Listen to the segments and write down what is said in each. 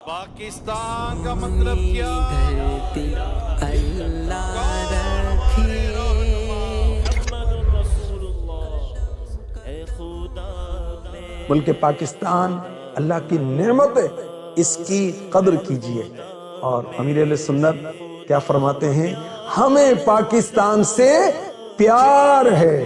پاکستان کا مطلب کیا؟ دھرتی اللہ رکھے ملک پاکستان اللہ کی نعمت ہے، اس کی قدر کیجئے۔ اور امیر اہل سنت کیا فرماتے ہیں؟ ہمیں پاکستان سے پیار ہے۔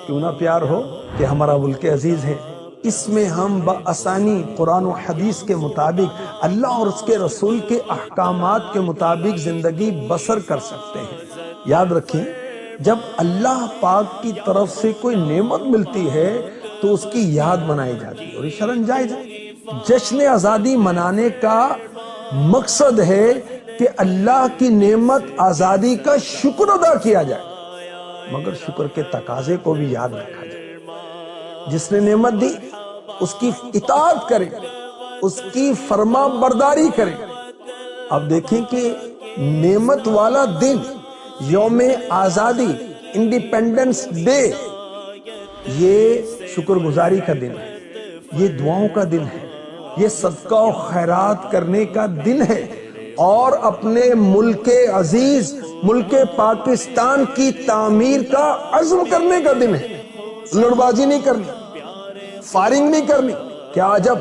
کیوں نہ پیار ہو کہ ہمارا ملک عزیز ہے، اس میں ہم بآسانی قرآن و حدیث کے مطابق اللہ اور اس کے رسول کے احکامات کے مطابق زندگی بسر کر سکتے ہیں۔ یاد رکھیں، جب اللہ پاک کی طرف سے کوئی نعمت ملتی ہے تو اس کی یاد منائی جاتی ہے، اور یہ شرعاً جائز ہے۔ جشن آزادی منانے کا مقصد ہے کہ اللہ کی نعمت آزادی کا شکر ادا کیا جائے، مگر شکر کے تقاضے کو بھی یاد رکھا جائے۔ جس نے نعمت دی اس کی اطاعت کریں، اس کی فرما برداری کریں۔ اب دیکھیں کہ نعمت والا دن، یوم آزادی، انڈیپینڈنس ڈے، یہ شکر گزاری کا دن ہے، یہ دعاؤں کا دن ہے، یہ صدقہ و خیرات کرنے کا دن ہے، اور اپنے ملک عزیز ملک پاکستان کی تعمیر کا عزم کرنے کا دن ہے۔ لڑ بازی نہیں کرنی، فائرنگ نہیں کرنی۔ کیا عجب،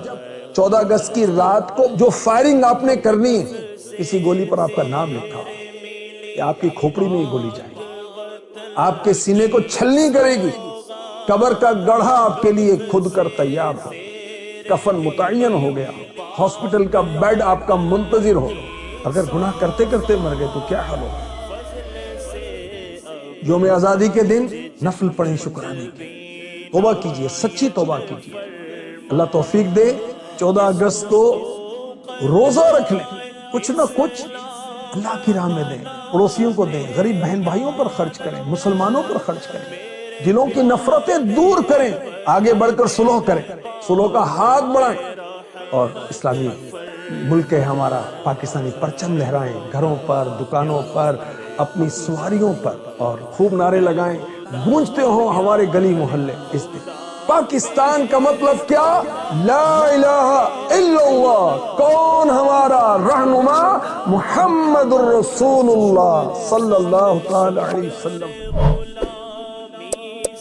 14 اگست کی رات کو جو فائرنگ آپ نے کرنی ہے، کسی گولی پر آپ کا نام لکھا ہو، یہ آپ کی کھوپڑی میں ہی گولی جائے گی، آپ کے سینے کو چھلنی کرے گی، قبر کا گڑھا آپ کے لیے کھود کر تیار ہو، کفن متعین ہو گیا، ہاسپٹل کا بیڈ آپ کا منتظر ہو۔ اگر گناہ کرتے کرتے مر گئے تو کیا حال ہو؟ یوم آزادی کے دن نفل پڑھیں شکرانے کی، توبہ کیجئے، سچی توبہ کیجئے۔ اللہ توفیق دے 14 اگست کو روزہ رکھ لیں، کچھ نہ کچھ اللہ کی راہ میں دیں، پڑوسیوں کو دیں، غریب بہن بھائیوں پر خرچ کریں، مسلمانوں پر خرچ کریں، دلوں کی نفرتیں دور کریں، آگے بڑھ کر صلح کریں، صلح کا ہاتھ بڑھائیں، اور اسلامی ملک ہے ہمارا، پاکستانی پرچم لہرائیں، گھروں پر، دکانوں پر، اپنی سواریوں پر، اور خوب نعرے لگائیں، گونجتے ہوں ہمارے گلی محلے اس دن۔ پاکستان کا مطلب کیا؟ لا الہ الا اللہ۔ کون ہمارا رہنما؟ محمد الرسول اللہ صلی اللہ تعالی علیہ وسلم۔